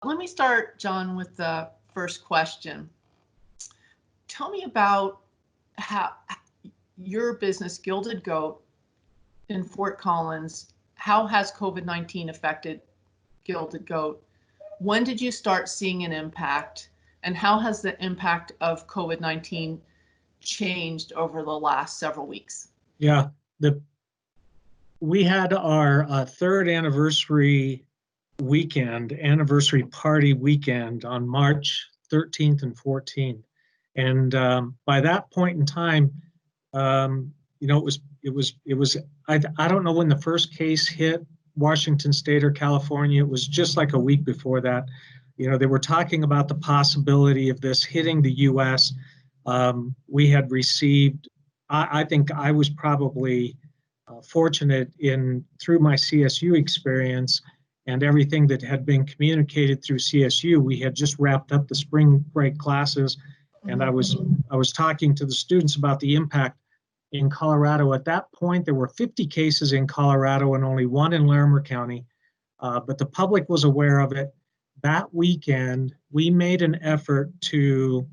Let me start, John, with the first question. Tell me about how your business, Gilded Goat, in Fort Collins, how has COVID-19 affected Gilded Goat? When did you start seeing an impact? And how has the impact of COVID-19 changed over the last several weeks? Yeah, we had our third anniversary party weekend on March 13th and 14th. And by that point in time, I don't know when the first case hit Washington State or California. It was just like a week before that. They were talking about the possibility of this hitting the US. We had received, I think I was probably fortunate through my CSU experience and everything that had been communicated through CSU. We had just wrapped up the spring break classes, and I was talking to the students about the impact in Colorado. At that point, there were 50 cases in Colorado and only one in Larimer County, but the public was aware of it. That weekend, we made an effort to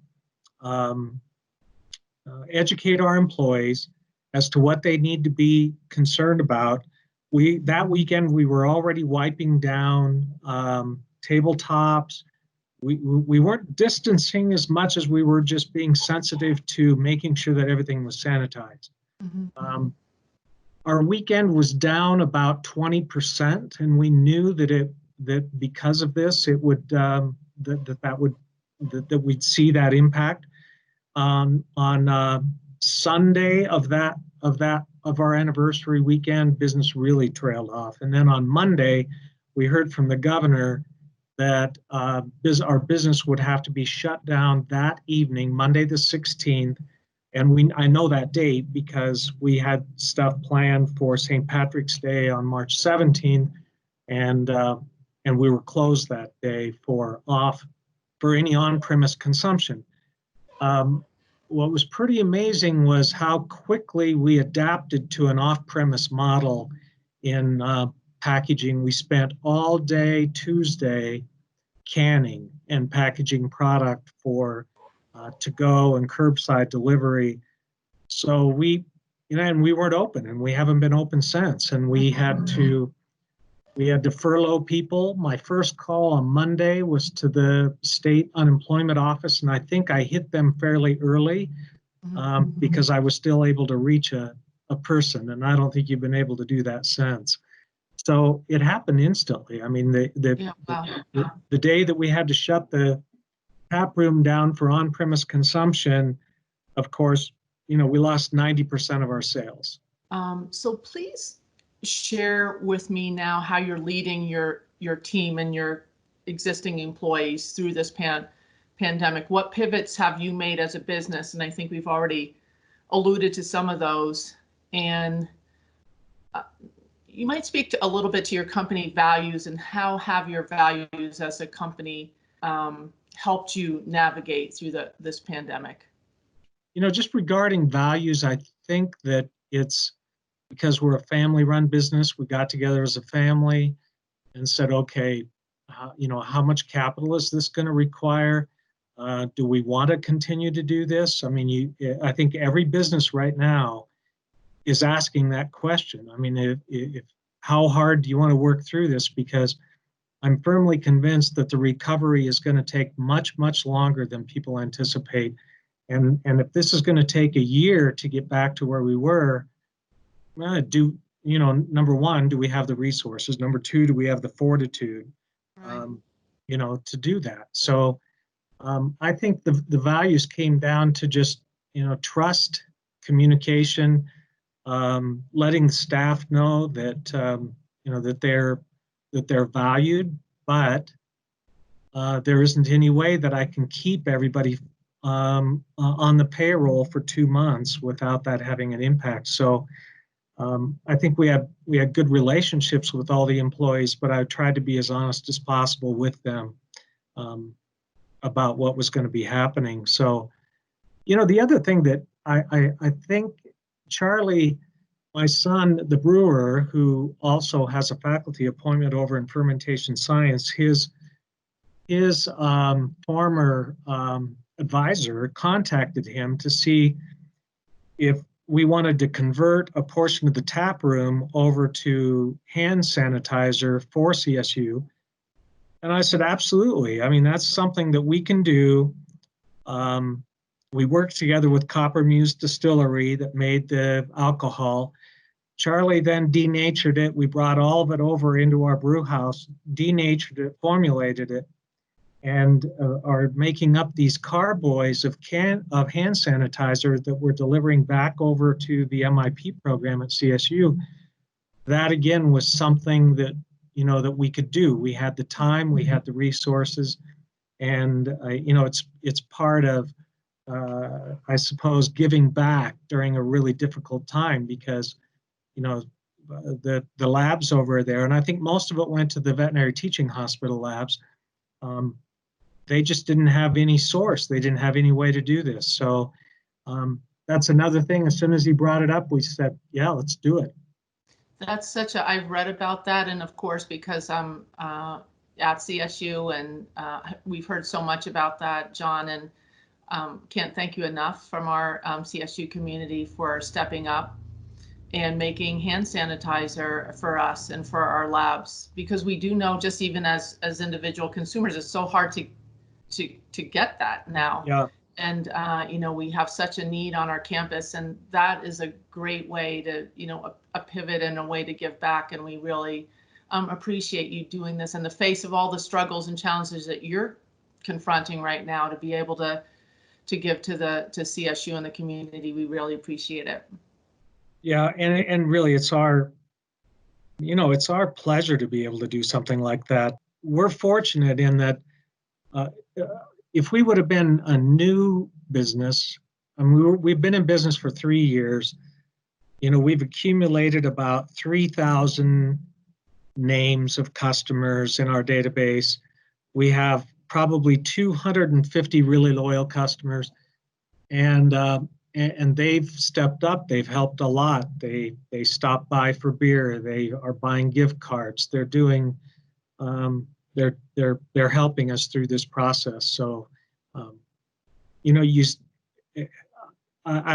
educate our employees as to what they need to be concerned about. That weekend, we were already wiping down tabletops. We weren't distancing as much as we were just being sensitive to making sure that everything was sanitized. Mm-hmm. Our weekend was down about 20%, and we knew that because of this, it would that we'd see that impact. On Sunday of our anniversary weekend, business really trailed off, and then on Monday, we heard from the governor that our business would have to be shut down that evening, Monday the 16th. And I know that date because we had stuff planned for St. Patrick's Day on March 17th, and we were closed that day for any on-premise consumption. What was pretty amazing was how quickly we adapted to an off-premise model in packaging. We spent all day Tuesday canning and packaging product for to-go and curbside delivery. So we weren't open, and we haven't been open since. And we had to furlough people. My first call on Monday was to the state unemployment office, and I think I hit them fairly early because I was still able to reach a person, and I don't think you've been able to do that since. So it happened instantly. I mean, the day that we had to shut the tap room down for on-premise consumption, of course, we lost 90% of our sales. So please share with me now how you're leading your team and your existing employees through this pandemic. What pivots have you made as a business? And I think we've already alluded to some of those. And you might speak a little bit to your company values, and how have your values as a company helped you navigate through this pandemic? Just regarding values, I think that it's because we're a family-run business. We got together as a family and said, okay, how much capital is this going to require? Do we want to continue to do this? I mean, I think every business right now is asking that question. I mean, how hard do you want to work through this? Because I'm firmly convinced that the recovery is going to take much, much longer than people anticipate. And if this is going to take a year to get back to where we were, number one, do we have the resources? Number two, do we have the fortitude, to do that? So I think the values came down to just, trust, communication, letting the staff know that, that they're valued, but there isn't any way that I can keep everybody on the payroll for 2 months without that having an impact. So I think we had good relationships with all the employees, but I tried to be as honest as possible with them about what was going to be happening. So, the other thing that I think Charlie, my son, the brewer, who also has a faculty appointment over in fermentation science, his his former advisor contacted him to see if we wanted to convert a portion of the tap room over to hand sanitizer for CSU. And I said, absolutely. I mean, that's something that we can do. We worked together with Copper Muse Distillery that made the alcohol. Charlie then denatured it. We brought all of it over into our brew house, denatured it, formulated it, and are making up these carboys of hand sanitizer that we're delivering back over to the MIP program at CSU. That again was something that that we could do. We had the time, we had the resources, and it's part of I suppose giving back during a really difficult time, because the labs over there, and I think most of it went to the veterinary teaching hospital labs. They just didn't have any source. They didn't have any way to do this. So that's another thing. As soon as he brought it up, we said, yeah, let's do it. That's I've read about that. And of course, because I'm at CSU and we've heard so much about that, John, and can't thank you enough from our CSU community for stepping up and making hand sanitizer for us and for our labs, because we do know, just even as individual consumers, it's so hard to get that now. Yeah. And we have such a need on our campus, and that is a great way to a pivot and a way to give back. And we really appreciate you doing this in the face of all the struggles and challenges that you're confronting right now, to be able to give to CSU and the community. We really appreciate it. Yeah, and really it's our pleasure to be able to do something like that. We're fortunate in that if we would have been a new business, and we've been in business for 3 years, we've accumulated about 3,000 names of customers in our database. We have probably 250 really loyal customers, and they've stepped up. They've helped a lot. They stop by for beer. They are buying gift cards. They're doing they're helping us through this process. So I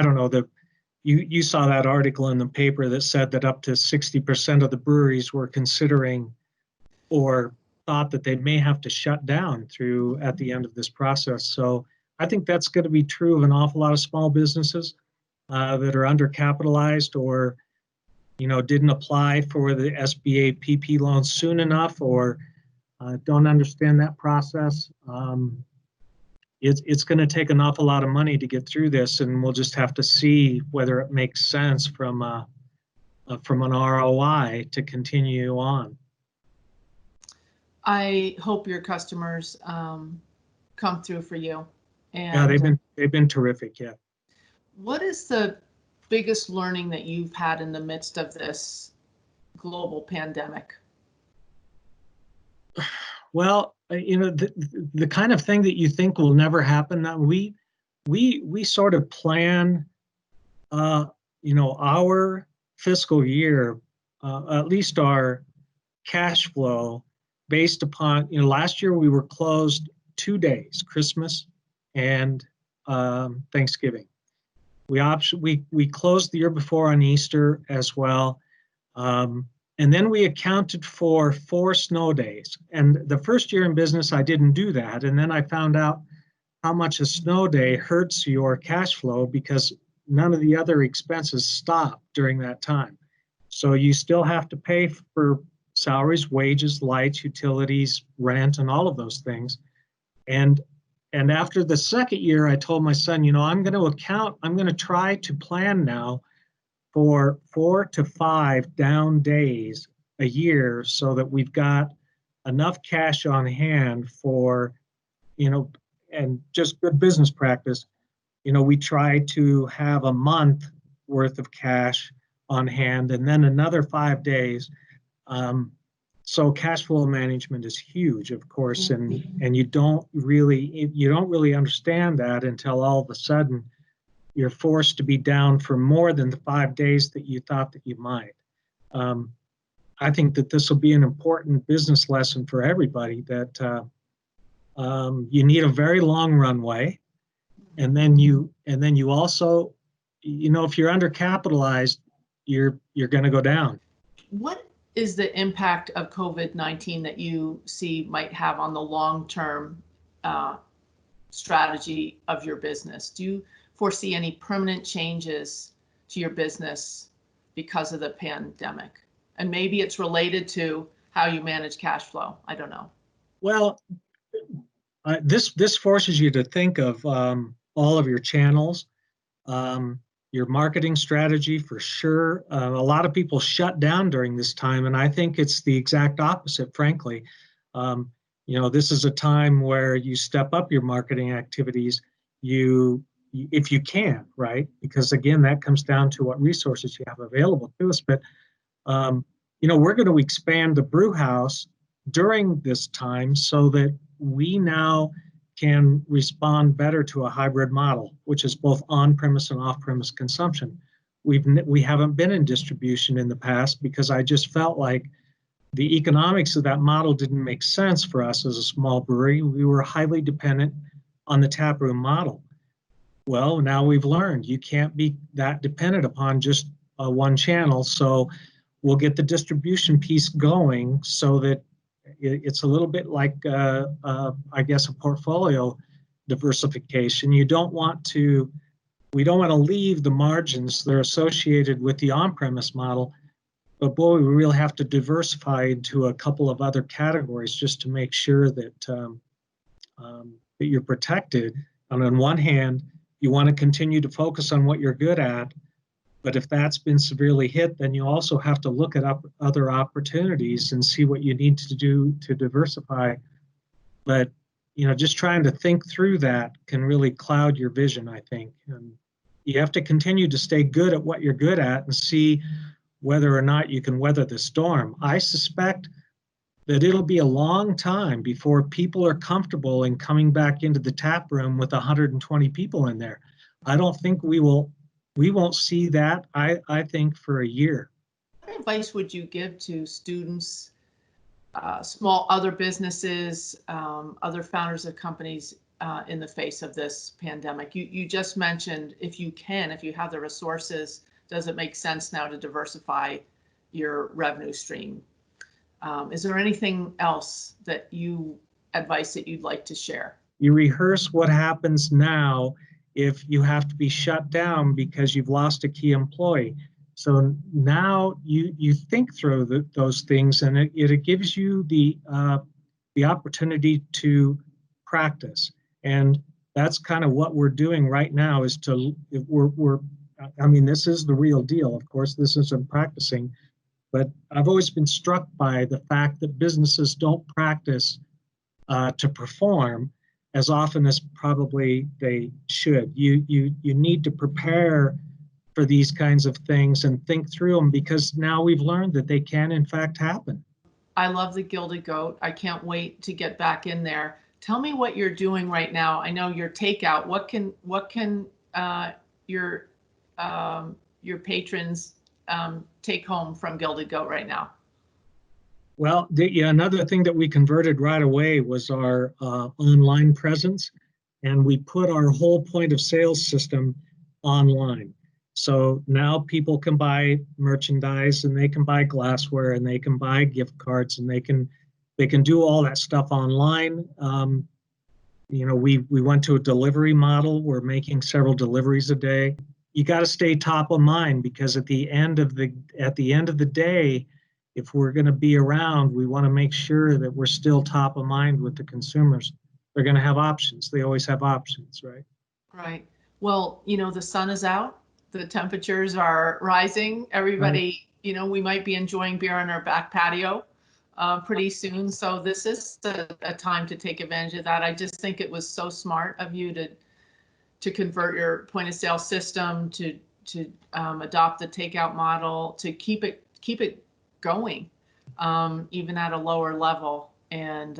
don't know, you saw that article in the paper that said that up to 60% of the breweries were considering or thought that they may have to shut down at the end of this process. So I think that's going to be true of an awful lot of small businesses that are undercapitalized, or didn't apply for the SBA PP loan soon enough, or don't understand that process. It's going to take an awful lot of money to get through this, and we'll just have to see whether it makes sense from an ROI to continue on. I hope your customers come through for you. And yeah, they've been terrific. Yeah. What is the biggest learning that you've had in the midst of this global pandemic? Well, the kind of thing that you think will never happen. We sort of plan, our fiscal year, at least our cash flow, based upon, last year we were closed 2 days, Christmas and Thanksgiving. We closed the year before on Easter as well. And then we accounted for 4 snow days. And the first year in business, I didn't do that. And then I found out how much a snow day hurts your cash flow, because none of the other expenses stop during that time. So you still have to pay for salaries, wages, lights, utilities, rent, and all of those things. And after the second year, I told my son, I'm going to try to plan now for 4 to 5 down days a year, so that we've got enough cash on hand for, and just good business practice. We try to have a month worth of cash on hand, and then another 5 days. So cash flow management is huge, of course, and you don't really understand that until all of a sudden you're forced to be down for more than the 5 days that you thought that you might. I think that this will be an important business lesson for everybody, that You need a very long runway, and then you also, if you're undercapitalized, you're going to go down. What is the impact of COVID-19 that you see might have on the long-term strategy of your business? Do you foresee any permanent changes to your business because of the pandemic? And maybe it's related to how you manage cash flow. I don't know. Well, this forces you to think of all of your channels, your marketing strategy for sure. A lot of people shut down during this time, and I think it's the exact opposite, frankly. This is a time where you step up your marketing activities, if you can, right? Because again, that comes down to what resources you have available to us. But we're going to expand the brew house during this time so that we now can respond better to a hybrid model, which is both on-premise and off-premise consumption. We haven't been in distribution in the past because I just felt like the economics of that model didn't make sense for us as a small brewery. We were highly dependent on the taproom model. Well, now we've learned you can't be that dependent upon just one channel. So we'll get the distribution piece going so that it's a little bit like, I guess, a portfolio diversification. We don't want to leave the margins that are associated with the on-premise model, but boy, we really have to diversify into a couple of other categories just to make sure that that you're protected. And on one hand, you want to continue to focus on what you're good at, but if that's been severely hit, then you also have to look at other opportunities and see what you need to do to diversify. But, just trying to think through that can really cloud your vision, I think. And you have to continue to stay good at what you're good at and see whether or not you can weather the storm. I suspect that it'll be a long time before people are comfortable in coming back into the tap room with 120 people in there. I don't think we won't see that, I think, for a year. What advice would you give to students, small other businesses, other founders of companies in the face of this pandemic? You just mentioned if you have the resources, does it make sense now to diversify your revenue stream? Is there anything else advice that you'd like to share? You rehearse what happens now if you have to be shut down because you've lost a key employee. So now you think through those things, and it gives you the opportunity to practice. And that's kind of what we're doing right now. This is the real deal. Of course, this isn't practicing, but I've always been struck by the fact that businesses don't practice to perform as often as probably they should. You need to prepare for these kinds of things and think through them, because now we've learned that they can in fact happen. I love the Gilded Goat. I can't wait to get back in there. Tell me what you're doing right now. I know your takeout. What can your patrons take home from Gilded Goat right now? Well, another thing that we converted right away was our online presence, and we put our whole point of sales system online. So now people can buy merchandise, and they can buy glassware, and they can buy gift cards, and they can do all that stuff online. We went to a delivery model. We're making several deliveries a day. You got to stay top of mind, because at the end of the day, if we're going to be around, we want to make sure that we're still top of mind with the consumers. They're going to have options. They always have options, right? Right. Well, the sun is out. The temperatures are rising. Everybody, right. We might be enjoying beer on our back patio pretty soon. So this is a time to take advantage of that. I just think it was so smart of you to convert your point of sale system, to adopt the takeout model, to keep it going, even at a lower level. And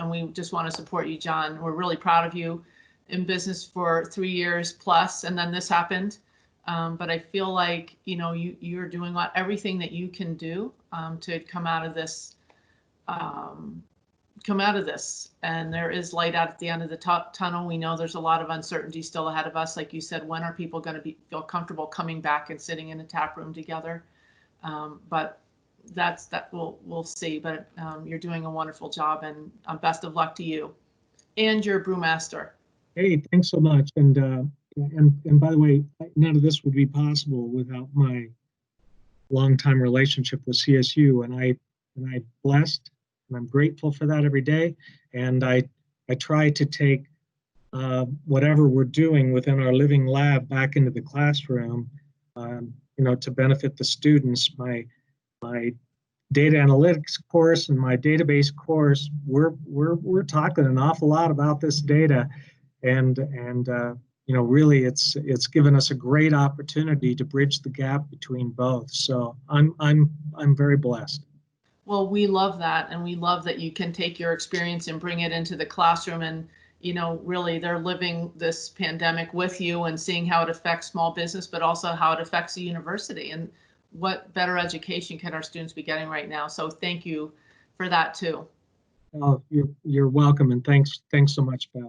we just want to support you, John. We're really proud of you, in business for 3 years plus, and then this happened. But I feel like, you're doing everything that you can do to come out of this come out of this, and there is light out at the end of the tunnel. We know there's a lot of uncertainty still ahead of us. Like you said, when are people going to feel comfortable coming back and sitting in a tap room together? But we'll see. But you're doing a wonderful job, and best of luck to you and your brewmaster. Hey, thanks so much. And by the way, none of this would be possible without my longtime relationship with CSU, and I blessed and I'm grateful for that every day. And I try to take whatever we're doing within our living lab back into the classroom, to benefit the students. My data analytics course and my database course, we're talking an awful lot about this data, and really it's given us a great opportunity to bridge the gap between both. So I'm very blessed. Well, we love that, and we love that you can take your experience and bring it into the classroom, and really they're living this pandemic with you and seeing how it affects small business, but also how it affects the university, and what better education can our students be getting right now. So thank you for that too. Oh, you're welcome, and thanks so much, Beth.